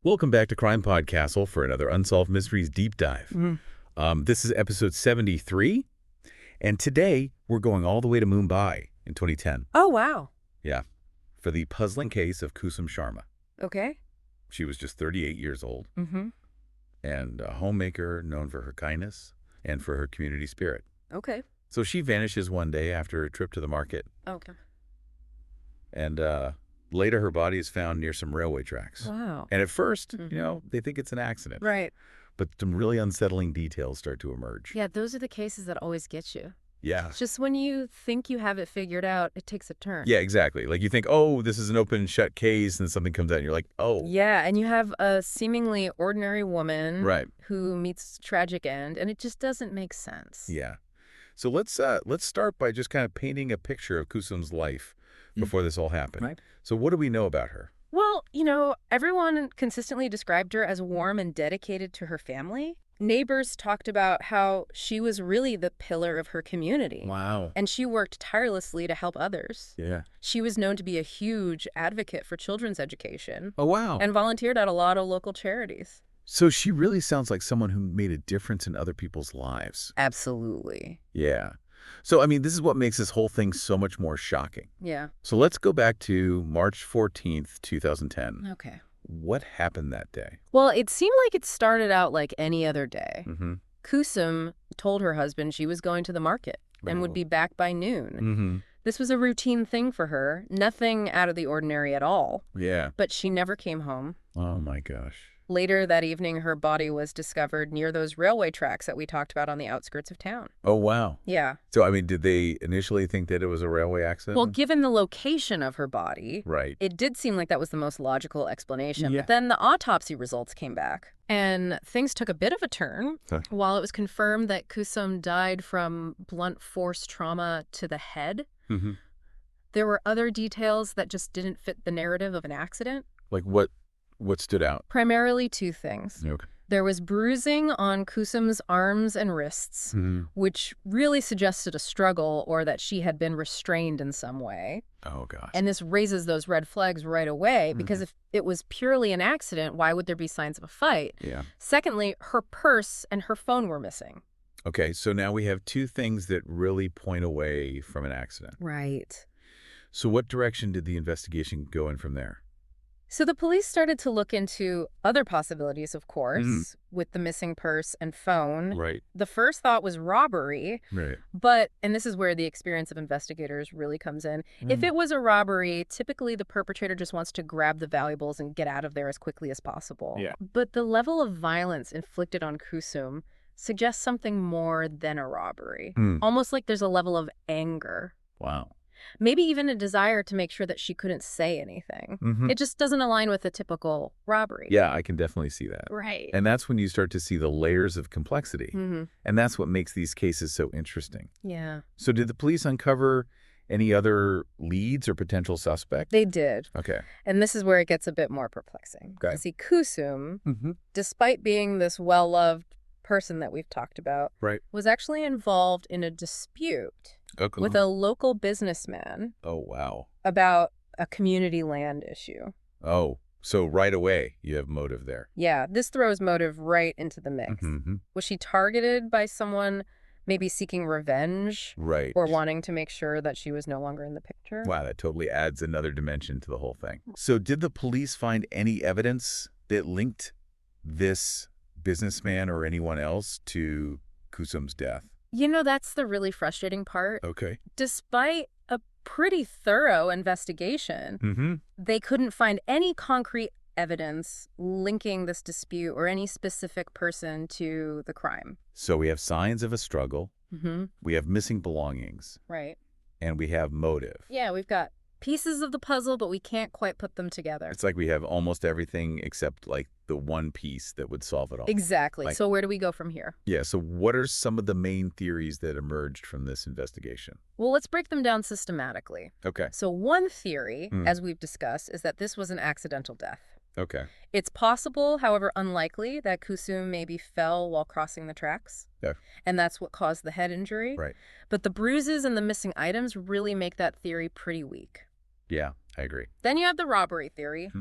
Welcome back to CrimePod Castle for another Unsolved Mysteries deep dive. This is episode 73, and today we're going all the way to Mumbai in 2010. Oh, wow. Yeah, for the puzzling case of Kusum Sharma. Okay. She was just 38 years old Mm-hmm. and a homemaker known for her kindness and for her community spirit. Okay. So she vanishes one day after a trip to the market, Okay. and later her body is found near some railway tracks. Wow. And at first, they think it's an accident. Right. But some really unsettling details start to emerge. Yeah, those are the cases that always get you. Yeah. Just when you think you have it figured out, it takes a turn. Yeah, exactly. Like you think, oh, this is an open shut case, and something comes out and you're like, oh. Yeah, and you have a seemingly ordinary woman Right. who meets a tragic end, and it just doesn't make sense. Yeah. So let's start by just kind of painting a picture of Kusum's life before this all happened. Right. So what do we know about her? Well, everyone consistently described her as warm and dedicated to her family. Neighbors talked about how she was really the pillar of her community. Wow. And she worked tirelessly to help others. Yeah. She was known to be a huge advocate for children's education Oh, wow. and volunteered at a lot of local charities. So she really sounds like someone who made a difference in other people's lives. Absolutely. Yeah. So, I mean, this is what makes this whole thing so much more shocking. Yeah. So let's go back to March 14th, 2010. Okay. What happened that day? Well, it seemed like it started out like any other day. Mm-hmm. Kusum told her husband she was going to the market and would be back by noon. Mm-hmm. This was a routine thing for her, nothing out of the ordinary at all. Yeah. But she never came home. Oh, my gosh. Later that evening, her body was discovered near those railway tracks that we talked about on the outskirts of town. Oh, wow. Yeah. So, I mean, did they initially think that it was a railway accident? Well, given the location of her body, right. it did seem like that was the most logical explanation. Yeah. But then the autopsy results came back, and things took a bit of a turn. Huh. While it was confirmed that Kusum died from blunt force trauma to the head, Mm-hmm. there were other details that just didn't fit the narrative of an accident. Like what stood out? Primarily two things. Okay. There was bruising on Kusum's arms and wrists, Mm-hmm. which really suggested a struggle or that she had been restrained in some way. Oh, gosh. And this raises those red flags right away, because if it was purely an accident, why would there be signs of a fight? Yeah. Secondly, her purse and her phone were missing. Okay, so now we have two things that really point away from an accident. Right. So what direction did the investigation go in from there? So the police started to look into other possibilities, of course, with the missing purse and phone. Right. The first thought was robbery, Right. but, and this is where the experience of investigators really comes in, if it was a robbery, typically the perpetrator just wants to grab the valuables and get out of there as quickly as possible. Yeah. But the level of violence inflicted on Kusum suggests something more than a robbery. Almost like there's a level of anger. Wow. Maybe even a desire to make sure that she couldn't say anything. Mm-hmm. It just doesn't align with a typical robbery. Yeah, I can definitely see that. Right. And that's when you start to see the layers of complexity. Mm-hmm. And that's what makes these cases so interesting. Yeah. So did the police uncover any other leads or potential suspects? They did. Okay. And this is where it gets a bit more perplexing. Okay. See, Kusum, Mm-hmm. despite being this well-loved person that we've talked about, Right. was actually involved in a dispute Okay. with a local businessman Oh, wow. about a community land issue. Oh, so right away you have motive there. Yeah, this throws motive right into the mix. Mm-hmm. Was she targeted by someone maybe seeking revenge Right. or wanting to make sure that she was no longer in the picture? Wow, that totally adds another dimension to the whole thing. So did the police find any evidence that linked this businessman or anyone else to Kusum's death? That's the really frustrating part. Okay. Despite a pretty thorough investigation, Mm-hmm. they couldn't find any concrete evidence linking this dispute or any specific person to the crime. So we have signs of a struggle, Mm-hmm. we have missing belongings, Right. and we have motive. Yeah, we've got pieces of the puzzle, but we can't quite put them together. It's like we have almost everything except like the one piece that would solve it all. Exactly. Like- So where do we go from here? Yeah, so what are some of the main theories that emerged from this investigation? Well, let's break them down systematically. Okay. So one theory, Mm. as we've discussed, is that this was an accidental death. Okay. It's possible, however unlikely, that Kusum maybe fell while crossing the tracks. Yeah. And that's what caused the head injury. Right. But the bruises and the missing items really make that theory pretty weak. Yeah, I agree. Then you have the robbery theory.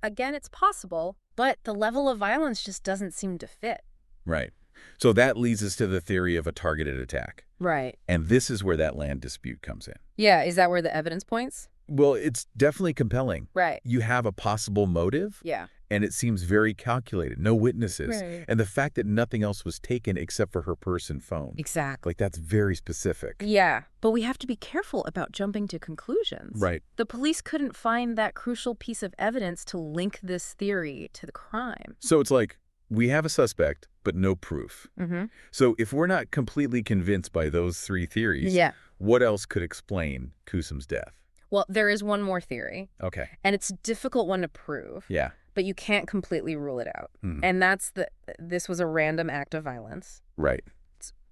Again, it's possible, but the level of violence just doesn't seem to fit. Right. So that leads us to the theory of a targeted attack. Right. And this is where that land dispute comes in. Yeah, is that where the evidence points? Well, it's definitely compelling. Right. You have a possible motive. Yeah. And it seems very calculated. No witnesses. Right. And the fact that nothing else was taken except for her purse and phone. Exactly. Like, that's very specific. Yeah, but we have to be careful about jumping to conclusions. Right. The police couldn't find that crucial piece of evidence to link this theory to the crime. So it's like, we have a suspect, but no proof. Mm-hmm. So if we're not completely convinced by those three theories, Yeah. what else could explain Kusum's death? Well, there is one more theory, Okay. and it's a difficult one to prove. Yeah. But you can't completely rule it out. Mhm. And that's this was a random act of violence. Right.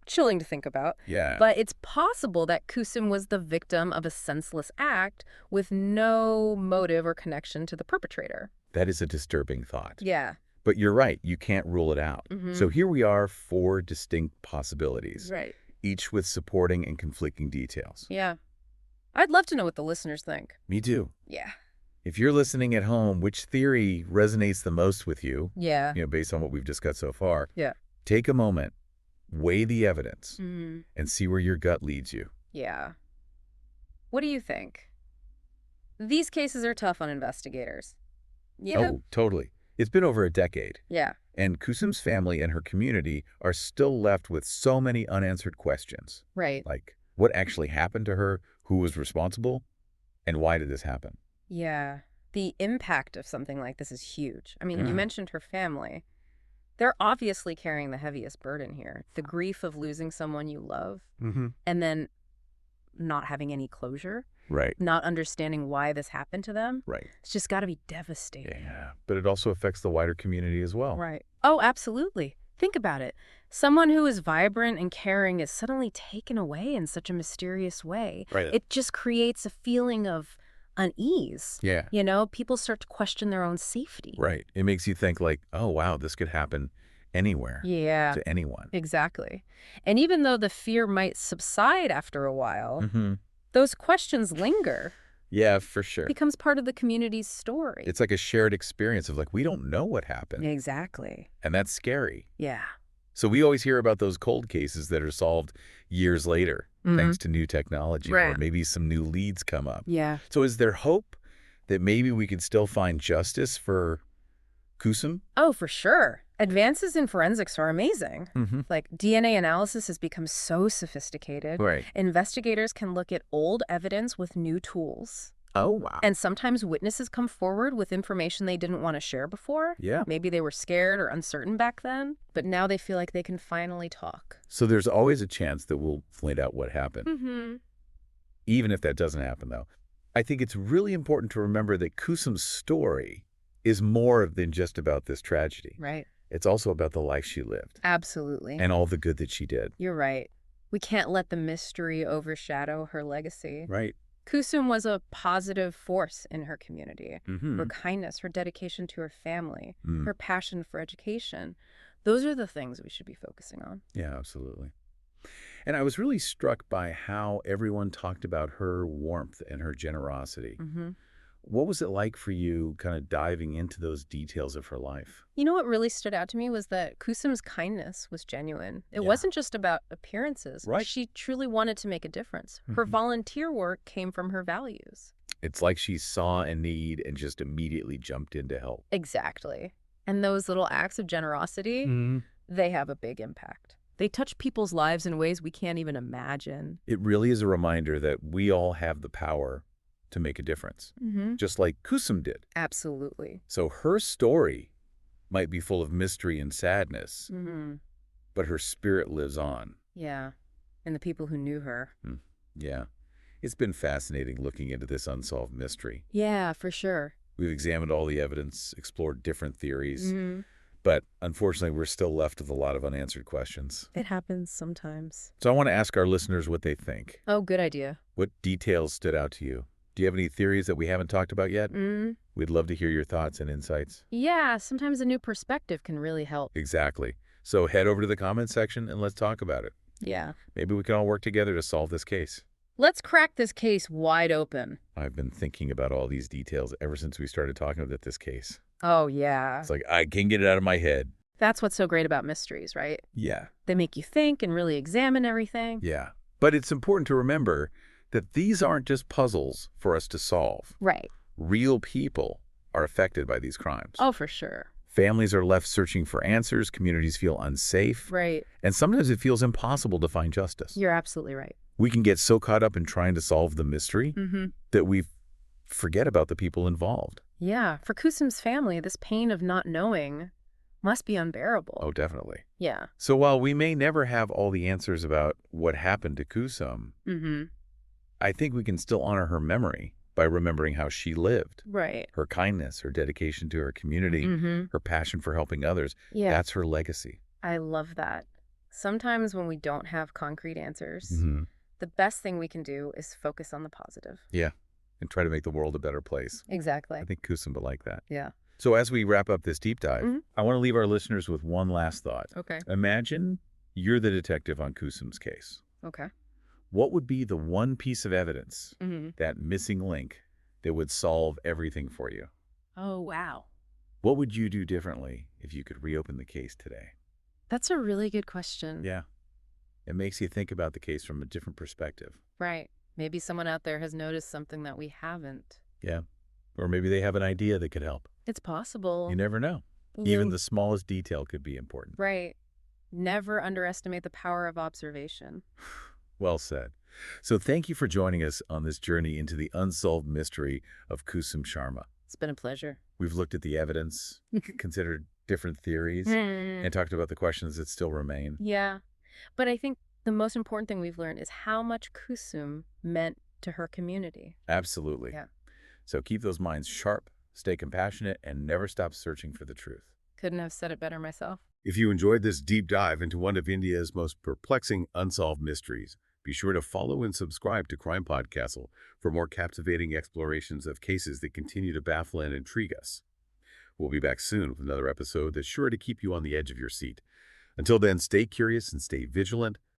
Chilling to think about. Yeah. But it's possible that Kusum was the victim of a senseless act with no motive or connection to the perpetrator. That is a disturbing thought. Yeah. But you're right. You can't rule it out. Mhm. So here we are, 4 distinct possibilities, Right. each with supporting and conflicting details. Yeah. I'd love to know what the listeners think. Me too. Yeah. If you're listening at home, which theory resonates the most with you, Yeah. based on what we've discussed so far, Yeah. take a moment, weigh the evidence, Mm. and see where your gut leads you. Yeah. What do you think? These cases are tough on investigators. Yeah. Oh, totally. It's been over a decade, Yeah. and Kusum's family and her community are still left with so many unanswered questions. Right. Like, what actually happened to her, who was responsible, and why did this happen? Yeah. The impact of something like this is huge. I mean, you Yeah. mentioned her family. They're obviously carrying the heaviest burden here. The grief of losing someone you love, Mm-hmm. and then not having any closure, Right. not understanding why this happened to them. Right. It's just got to be devastating. Yeah. But it also affects the wider community as well. Right. Oh, absolutely. Think about it. Someone who is vibrant and caring is suddenly taken away in such a mysterious way. Right. It just creates a feeling of unease. Yeah. You know, people start to question their own safety. Right. It makes you think like, oh, wow, this could happen anywhere Yeah, to anyone. exactly. And even though the fear might subside after a while, Mm-hmm. those questions linger. Yeah, for sure. It becomes part of the community's story. It's like a shared experience of like, we don't know what happened. Exactly. And that's scary. Yeah. So we always hear about those cold cases that are solved years later, thanks to new technology, or Right. maybe some new leads come up. Yeah. So is there hope that maybe we could still find justice for Kusum? Oh, for sure. Advances in forensics are amazing. Mm-hmm. Like, DNA analysis has become so sophisticated. Right. Investigators can look at old evidence with new tools. Oh, wow. And sometimes witnesses come forward with information they didn't want to share before. Yeah. Maybe they were scared or uncertain back then, but now they feel like they can finally talk. So there's always a chance that we'll find out what happened. Mm-hmm. Even if that doesn't happen, though, I think it's really important to remember that Kusum's story is more than just about this tragedy. Right. It's also about the life she lived Absolutely. and all the good that she did. You're right. We can't let the mystery overshadow her legacy. Right. Kusum was a positive force in her community. Mm-hmm. Her kindness, her dedication to her family, Mm. her passion for education. Those are the things we should be focusing on. Yeah, absolutely. And I was really struck by how everyone talked about her warmth and her generosity. Mm-hmm. What was it like for you kind of diving into those details of her life? You know what really stood out to me was that Kusum's kindness was genuine. It Yeah. wasn't just about appearances. Right. She truly wanted to make a difference. Her Mhm. volunteer work came from her values. It's like she saw a need and just immediately jumped in to help. Exactly. And those little acts of generosity, Mm-hmm. they have a big impact. They touch people's lives in ways we can't even imagine. It really is a reminder that we all have the power to make a difference, Mm-hmm. just like Kusum did. Absolutely. So her story might be full of mystery and sadness, Mm-hmm. but her spirit lives on. Yeah. And the people who knew her. Yeah. It's been fascinating looking into this unsolved mystery. Yeah, for sure. We've examined all the evidence, explored different theories, Mm-hmm. but unfortunately we're still left with a lot of unanswered questions. It happens sometimes. So I want to ask our listeners what they think. Oh, good idea. What details stood out to you? Do you have any theories that we haven't talked about yet? Mm. We'd love to hear your thoughts and insights. Yeah, sometimes a new perspective can really help. Exactly. So head over to the comments section and let's talk about it. Yeah. Maybe we can all work together to solve this case. Let's crack this case wide open. I've been thinking about all these details ever since we started talking about this case. Oh, yeah. It's like, I can't get it out of my head. That's what's so great about mysteries, right? Yeah. They make you think and really examine everything. Yeah. But it's important to remember that these aren't just puzzles for us to solve. Right. Real people are affected by these crimes. Oh, for sure. Families are left searching for answers, communities feel unsafe, Right. and sometimes it feels impossible to find justice. You're absolutely right. We can get so caught up in trying to solve the mystery that we forget about the people involved. Yeah. For Kusum's family, this pain of not knowing must be unbearable. Oh, definitely. Yeah. So while we may never have all the answers about what happened to Kusum, I think we can still honor her memory by remembering how she lived. Right. Her kindness, her dedication to her community, her passion for helping others. Yeah. That's her legacy. I love that. Sometimes when we don't have concrete answers, the best thing we can do is focus on the positive. Yeah. And try to make the world a better place. Exactly. I think Kusum would like that. Yeah. So as we wrap up this deep dive, I want to leave our listeners with one last thought. Okay. Imagine you're the detective on Kusum's case. Okay. What would be the one piece of evidence, that missing link, that would solve everything for you? Oh, wow. What would you do differently if you could reopen the case today? That's a really good question. Yeah. It makes you think about the case from a different perspective. Right. Maybe someone out there has noticed something that we haven't. Yeah. Or maybe they have an idea that could help. It's possible. You never know. Even the smallest detail could be important. Right. Never underestimate the power of observation. Well said. So thank you for joining us on this journey into the unsolved mystery of Kusum Sharma. It's been a pleasure. We've looked at the evidence, considered different theories, and talked about the questions that still remain. Yeah. But I think the most important thing we've learned is how much Kusum meant to her community. Absolutely. Yeah. So keep those minds sharp, stay compassionate, and never stop searching for the truth. Couldn't have said it better myself. If you enjoyed this deep dive into one of India's most perplexing unsolved mysteries, be sure to follow and subscribe to CrimePod Castle for more captivating explorations of cases that continue to baffle and intrigue us. We'll be back soon with another episode that's sure to keep you on the edge of your seat. Until then, stay curious and stay vigilant.